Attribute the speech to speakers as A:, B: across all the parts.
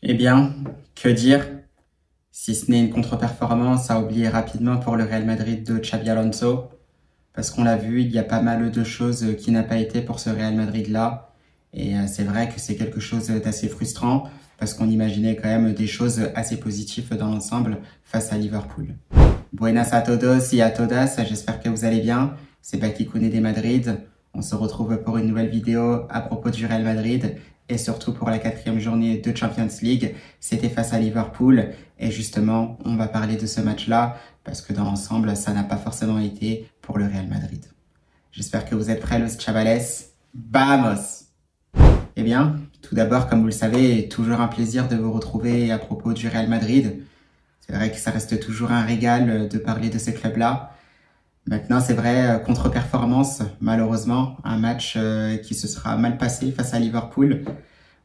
A: Eh bien, que dire, si ce n'est une contre-performance à oublier rapidement pour le Real Madrid de Xabi Alonso, parce qu'on l'a vu, il y a pas mal de choses qui n'ont pas été pour ce Real Madrid-là, et c'est vrai que c'est quelque chose d'assez frustrant, parce qu'on imaginait quand même des choses assez positives dans l'ensemble face à Liverpool. Buenas a todos y a todas, j'espère que vous allez bien, c'est Baki Koné des Madrid, on se retrouve pour une nouvelle vidéo à propos du Real Madrid, et surtout pour la 4e journée de Champions League. C'était face à Liverpool et justement, on va parler de ce match-là parce que dans l'ensemble, ça n'a pas forcément été pour le Real Madrid. J'espère que vous êtes prêts, los chavales. Vamos! Eh bien, tout d'abord, comme vous le savez, toujours un plaisir de vous retrouver à propos du Real Madrid. C'est vrai que ça reste toujours un régal de parler de ce club-là. Maintenant, c'est vrai, contre-performance, malheureusement, un match qui se sera mal passé face à Liverpool.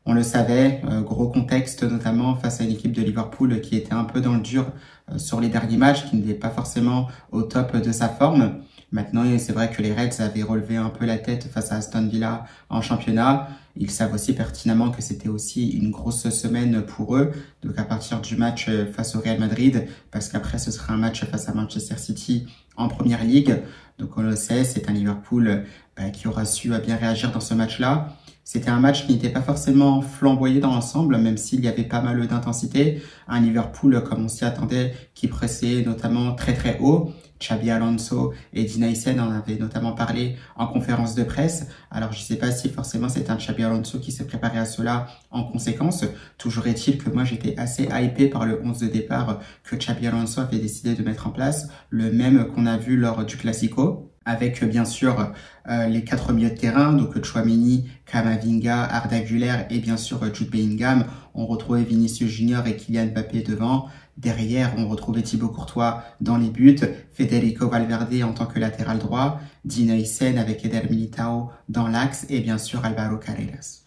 A: On le savait, gros contexte notamment face à une équipe de Liverpool qui était un peu dans le dur sur les derniers matchs, qui n'était pas forcément au top de sa forme. Maintenant, c'est vrai que les Reds avaient relevé un peu la tête face à Aston Villa en championnat. Ils savent aussi pertinemment que c'était aussi une grosse semaine pour eux. Donc à partir du match face au Real Madrid, parce qu'après ce sera un match face à Manchester City en Première Ligue. Donc on le sait, c'est un Liverpool qui aura su bien réagir dans ce match-là. C'était un match qui n'était pas forcément flamboyé dans l'ensemble, même s'il y avait pas mal d'intensité. Un Liverpool, comme on s'y attendait, qui pressait notamment très très haut. Xabi Alonso et Dina Hyssen en avaient notamment parlé en conférence de presse. Alors je ne sais pas si forcément c'est un Xabi Alonso qui s'est préparé à cela en conséquence. Toujours est-il que moi j'étais assez hypé par le 11 de départ que Xabi Alonso avait décidé de mettre en place, le même qu'on a vu lors du Classico, avec bien sûr les 4 milieux de terrain, donc Tchouaméni, Camavinga, Arda Güler et bien sûr Jude Bellingham. On retrouvait Vinicius Junior et Kylian Mbappé devant. Derrière, on retrouvait Thibaut Courtois dans les buts, Federico Valverde en tant que latéral droit, Dina Hyssen avec Eder Militao dans l'axe et bien sûr Alvaro Carreras.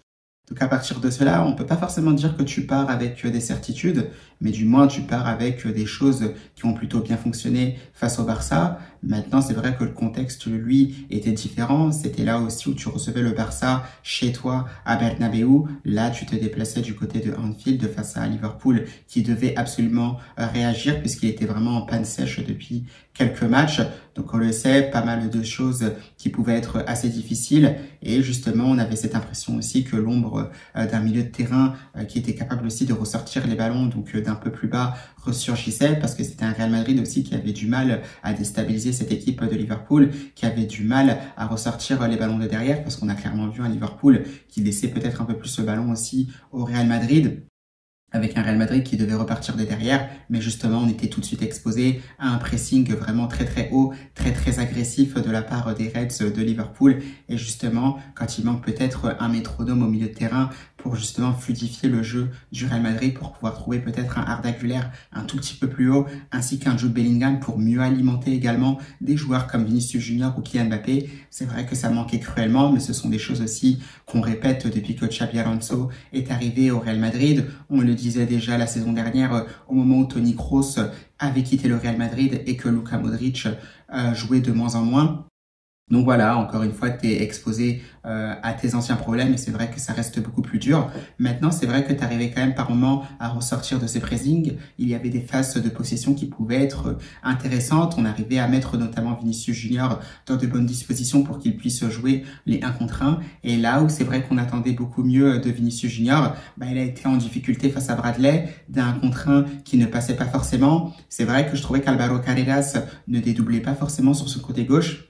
A: Donc à partir de cela, on ne peut pas forcément dire que tu pars avec des certitudes, mais du moins tu pars avec des choses qui ont plutôt bien fonctionné face au Barça. Maintenant, c'est vrai que le contexte, lui, était différent. C'était là aussi où tu recevais le Barça chez toi à Bernabeu. Là, tu te déplaçais du côté de Anfield face à Liverpool qui devait absolument réagir puisqu'il était vraiment en panne sèche depuis quelques matchs. Donc on le sait, pas mal de choses qui pouvaient être assez difficiles. Et justement, on avait cette impression aussi que l'ombre d'un milieu de terrain qui était capable aussi de ressortir les ballons, donc d'un peu plus bas, ressurgissait parce que c'était un Real Madrid aussi qui avait du mal à déstabiliser cette équipe de Liverpool, qui avait du mal à ressortir les ballons de derrière parce qu'on a clairement vu un Liverpool qui laissait peut-être un peu plus le ballon aussi au Real Madrid, avec un Real Madrid qui devait repartir de derrière, mais justement on était tout de suite exposé à un pressing vraiment très très haut, très très agressif de la part des Reds de Liverpool, et justement quand il manque peut-être un métronome au milieu de terrain pour justement fluidifier le jeu du Real Madrid, pour pouvoir trouver peut-être un Arda Güler un tout petit peu plus haut, ainsi qu'un Jude Bellingham pour mieux alimenter également des joueurs comme Vinicius Junior ou Kylian Mbappé. C'est vrai que ça manquait cruellement, mais ce sont des choses aussi qu'on répète depuis que Xabi Alonso est arrivé au Real Madrid. On le disait déjà la saison dernière au moment où Toni Kroos avait quitté le Real Madrid et que Luka Modric jouait de moins en moins. Donc voilà, encore une fois, tu es exposé à tes anciens problèmes et c'est vrai que ça reste beaucoup plus dur. Maintenant, c'est vrai que tu arrivais quand même par moments à ressortir de ces pressings. Il y avait des phases de possession qui pouvaient être intéressantes. On arrivait à mettre notamment Vinicius Junior dans de bonnes dispositions pour qu'il puisse jouer les 1 contre 1. Et là où c'est vrai qu'on attendait beaucoup mieux de Vinicius Junior, il a été en difficulté face à Bradley, d'un 1 contre 1 qui ne passait pas forcément. C'est vrai que je trouvais qu'Alvaro Carreras ne dédoublait pas forcément sur ce côté gauche.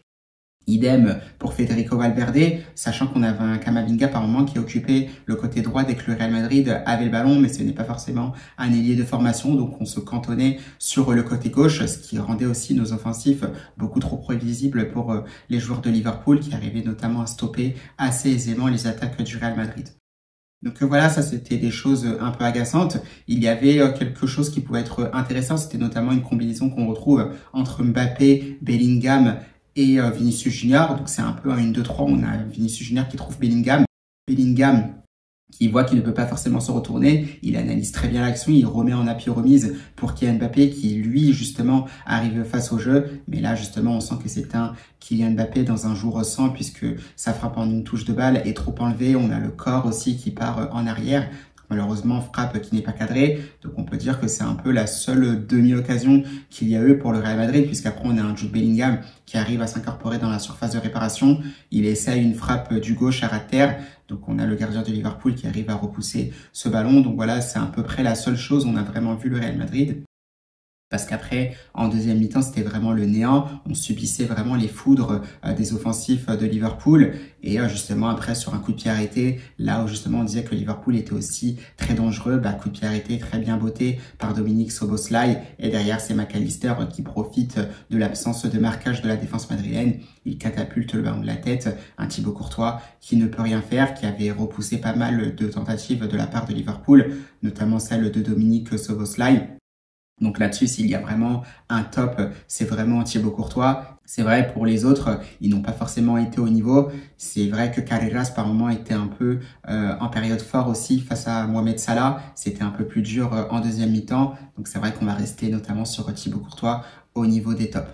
A: Idem pour Federico Valverde, sachant qu'on avait un Camavinga par moment qui occupait le côté droit dès que le Real Madrid avait le ballon, mais ce n'est pas forcément un ailier de formation, donc on se cantonnait sur le côté gauche, ce qui rendait aussi nos offensifs beaucoup trop prévisibles pour les joueurs de Liverpool, qui arrivaient notamment à stopper assez aisément les attaques du Real Madrid. Donc voilà, ça c'était des choses un peu agaçantes. Il y avait quelque chose qui pouvait être intéressant, c'était notamment une combinaison qu'on retrouve entre Mbappé, Bellingham et Vinicius Junior. Donc c'est un peu un 1-2-3, on a Vinicius Junior qui trouve Bellingham. Bellingham qui voit qu'il ne peut pas forcément se retourner, il analyse très bien l'action, il remet en appui remise pour Kylian Mbappé qui lui justement arrive face au jeu, mais là justement on sent que c'est un Kylian Mbappé dans un jour sans, puisque sa frappe en une touche de balle est trop enlevée, on a le corps aussi qui part en arrière. Malheureusement, frappe qui n'est pas cadrée. Donc on peut dire que c'est un peu la seule demi-occasion qu'il y a eu pour le Real Madrid, puisqu'après on a un Jude Bellingham qui arrive à s'incorporer dans la surface de réparation. Il essaye une frappe du gauche à ras de terre. Donc on a le gardien de Liverpool qui arrive à repousser ce ballon. Donc voilà, c'est à peu près la seule chose où on a vraiment vu le Real Madrid. Parce qu'après, en deuxième mi-temps, c'était vraiment le néant. On subissait vraiment les foudres des offensifs de Liverpool. Et justement, après, sur un coup de pied arrêté, là où justement on disait que Liverpool était aussi très dangereux, coup de pied arrêté très bien botté par Dominique Szoboszlai. Et derrière, c'est Mac Allister qui profite de l'absence de marquage de la défense madrilène. Il catapulte le ballon de la tête. Un Thibaut Courtois qui ne peut rien faire, qui avait repoussé pas mal de tentatives de la part de Liverpool, notamment celle de Dominique Szoboszlai. Donc là-dessus, s'il y a vraiment un top, c'est vraiment Thibaut Courtois. C'est vrai, pour les autres, ils n'ont pas forcément été au niveau. C'est vrai que Carreras, par moment, était un peu en période forte aussi face à Mohamed Salah. C'était un peu plus dur en deuxième mi-temps. Donc c'est vrai qu'on va rester notamment sur Thibaut Courtois au niveau des tops.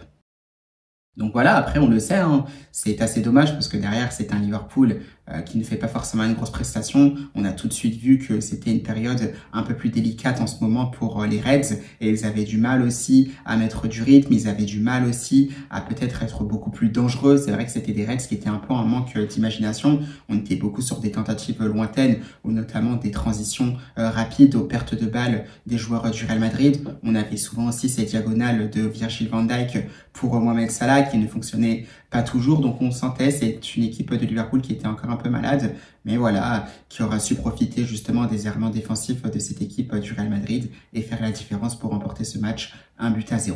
A: Donc voilà, après on le sait, hein, c'est assez dommage parce que derrière c'est un Liverpool qui ne fait pas forcément une grosse prestation. On a tout de suite vu que c'était une période un peu plus délicate en ce moment pour les Reds et ils avaient du mal aussi à mettre du rythme, ils avaient du mal aussi à peut-être être beaucoup plus dangereux. C'est vrai que c'était des Reds qui étaient un peu en manque d'imagination. On était beaucoup sur des tentatives lointaines ou notamment des transitions rapides aux pertes de balles des joueurs du Real Madrid. On avait souvent aussi ces diagonales de Virgil van Dijk pour Mohamed Salah qui ne fonctionnait pas toujours, donc on sentait, c'est une équipe de Liverpool qui était encore un peu malade, mais voilà, qui aura su profiter justement des errements défensifs de cette équipe du Real Madrid et faire la différence pour remporter ce match 1-0.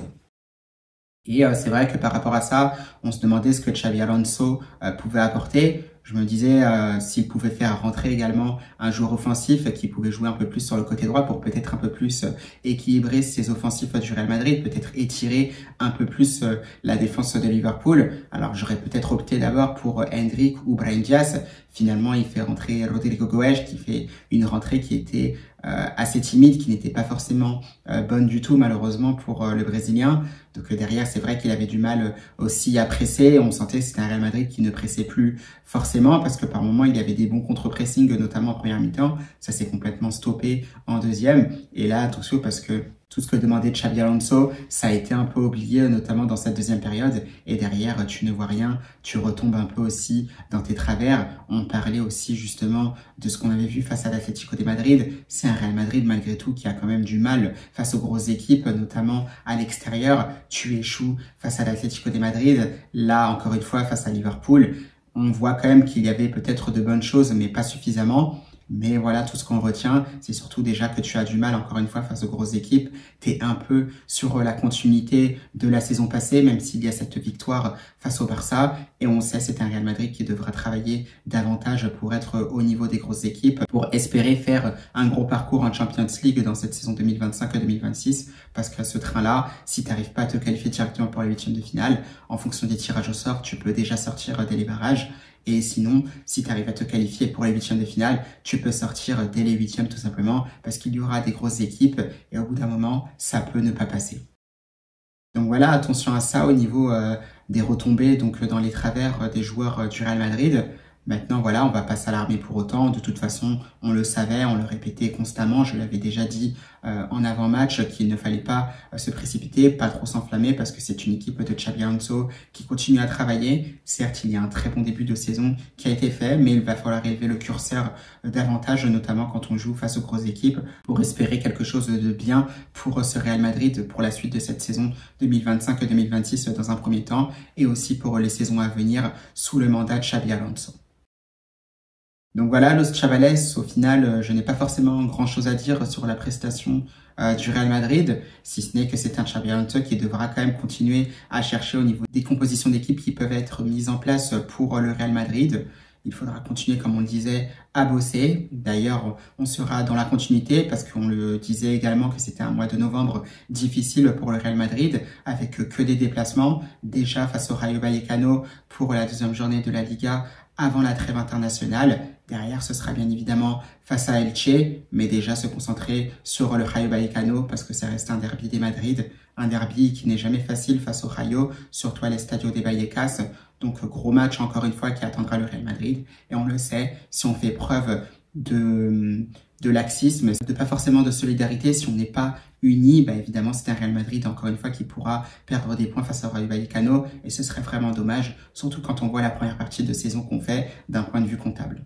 A: Et c'est vrai que par rapport à ça, on se demandait ce que Xabi Alonso pouvait apporter. Je me disais s'il pouvait faire rentrer également un joueur offensif qui pouvait jouer un peu plus sur le côté droit pour peut-être un peu plus équilibrer ses offensifs du Real Madrid, peut-être étirer un peu plus la défense de Liverpool. Alors j'aurais peut-être opté d'abord pour Hendrick ou Brahim Diaz. Finalement, il fait rentrer Rodrigo Goes qui fait une rentrée qui était assez timide, qui n'était pas forcément bonne du tout malheureusement pour le Brésilien. Donc derrière, c'est vrai qu'il avait du mal aussi à presser. On sentait que c'était un Real Madrid qui ne pressait plus forcément parce que par moments, il y avait des bons contre-pressing, notamment en première mi-temps. Ça s'est complètement stoppé en deuxième. Et là, attention parce que tout ce que demandait Xabi Alonso, ça a été un peu oublié, notamment dans cette deuxième période. Et derrière, tu ne vois rien, tu retombes un peu aussi dans tes travers. On parlait aussi justement de ce qu'on avait vu face à l'Atlético de Madrid. C'est un Real Madrid malgré tout qui a quand même du mal face aux grosses équipes, notamment à l'extérieur. Tu échoues face à l'Atlético de Madrid. Là, encore une fois, face à Liverpool, on voit quand même qu'il y avait peut-être de bonnes choses, mais pas suffisamment. Mais voilà, tout ce qu'on retient, c'est surtout déjà que tu as du mal, encore une fois, face aux grosses équipes. Tu es un peu sur la continuité de la saison passée, même s'il y a cette victoire face au Barça. Et on sait, c'est un Real Madrid qui devra travailler davantage pour être au niveau des grosses équipes, pour espérer faire un gros parcours en Champions League dans cette saison 2025-2026. Parce qu'à ce train-là, si tu n'arrives pas à te qualifier directement pour les huitièmes de finale, en fonction des tirages au sort, tu peux déjà sortir dès les barrages. Et sinon, si tu arrives à te qualifier pour les huitièmes de finale, tu peux sortir dès les huitièmes tout simplement parce qu'il y aura des grosses équipes et au bout d'un moment, ça peut ne pas passer. Donc voilà, attention à ça au niveau des retombées donc dans les travers des joueurs du Real Madrid. Maintenant, voilà, on va pas s'alarmer pour autant. De toute façon, on le savait, on le répétait constamment. Je l'avais déjà dit en avant-match qu'il ne fallait pas se précipiter, pas trop s'enflammer parce que c'est une équipe de Xabi Alonso qui continue à travailler. Certes, il y a un très bon début de saison qui a été fait, mais il va falloir élever le curseur davantage, notamment quand on joue face aux grosses équipes, pour espérer quelque chose de bien pour ce Real Madrid pour la suite de cette saison 2025-2026 dans un premier temps et aussi pour les saisons à venir sous le mandat de Xabi Alonso. Donc voilà, Los Chavales, au final, je n'ai pas forcément grand-chose à dire sur la prestation du Real Madrid, si ce n'est que c'est un Xabi Alonso qui devra quand même continuer à chercher au niveau des compositions d'équipe qui peuvent être mises en place pour le Real Madrid. Il faudra continuer, comme on le disait, à bosser. D'ailleurs, on sera dans la continuité parce qu'on le disait également que c'était un mois de novembre difficile pour le Real Madrid avec que des déplacements. Déjà face au Rayo Vallecano pour la deuxième journée de la Liga avant la trêve internationale. Derrière, ce sera bien évidemment face à Elche, mais déjà se concentrer sur le Rayo Vallecano parce que ça reste un derby des Madrid, un derby qui n'est jamais facile face au Rayo, surtout à l'Estadio de Vallecas. Donc gros match encore une fois qui attendra le Real Madrid. Et on le sait, si on fait preuve de laxisme, de pas forcément de solidarité. Si on n'est pas unis, bah évidemment c'est un Real Madrid encore une fois qui pourra perdre des points face au Rayo Vallecano et ce serait vraiment dommage, surtout quand on voit la première partie de saison qu'on fait d'un point de vue comptable.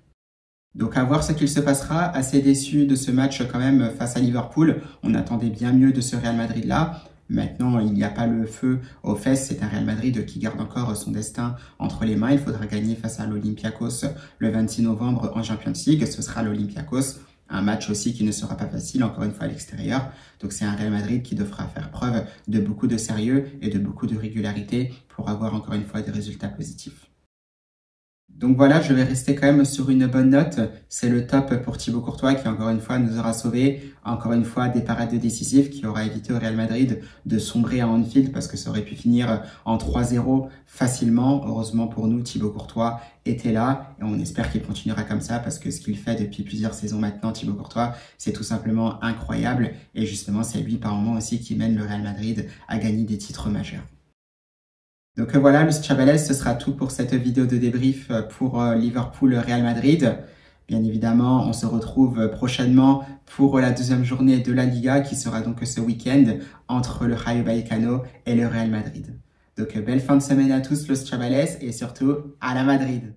A: Donc à voir ce qu'il se passera, assez déçu de ce match quand même face à Liverpool, on attendait bien mieux de ce Real Madrid là. Maintenant, il n'y a pas le feu aux fesses, c'est un Real Madrid qui garde encore son destin entre les mains. Il faudra gagner face à l'Olympiakos le 26 novembre en Champions League. Ce sera l'Olympiakos, un match aussi qui ne sera pas facile, encore une fois à l'extérieur. Donc c'est un Real Madrid qui devra faire preuve de beaucoup de sérieux et de beaucoup de régularité pour avoir encore une fois des résultats positifs. Donc voilà, je vais rester quand même sur une bonne note. C'est le top pour Thibaut Courtois qui encore une fois nous aura sauvés. Encore une fois, des parades décisives qui aura évité au Real Madrid de sombrer à Anfield parce que ça aurait pu finir en 3-0 facilement. Heureusement pour nous, Thibaut Courtois était là et on espère qu'il continuera comme ça parce que ce qu'il fait depuis plusieurs saisons maintenant, Thibaut Courtois, c'est tout simplement incroyable. Et justement, c'est lui par moment aussi qui mène le Real Madrid à gagner des titres majeurs. Donc voilà, Luis Chavales, ce sera tout pour cette vidéo de débrief pour Liverpool-Real Madrid. Bien évidemment, on se retrouve prochainement pour la deuxième journée de la Liga qui sera donc ce week-end entre le Rayo Vallecano et le Real Madrid. Donc belle fin de semaine à tous, Luis Chavales, et surtout à la Madrid.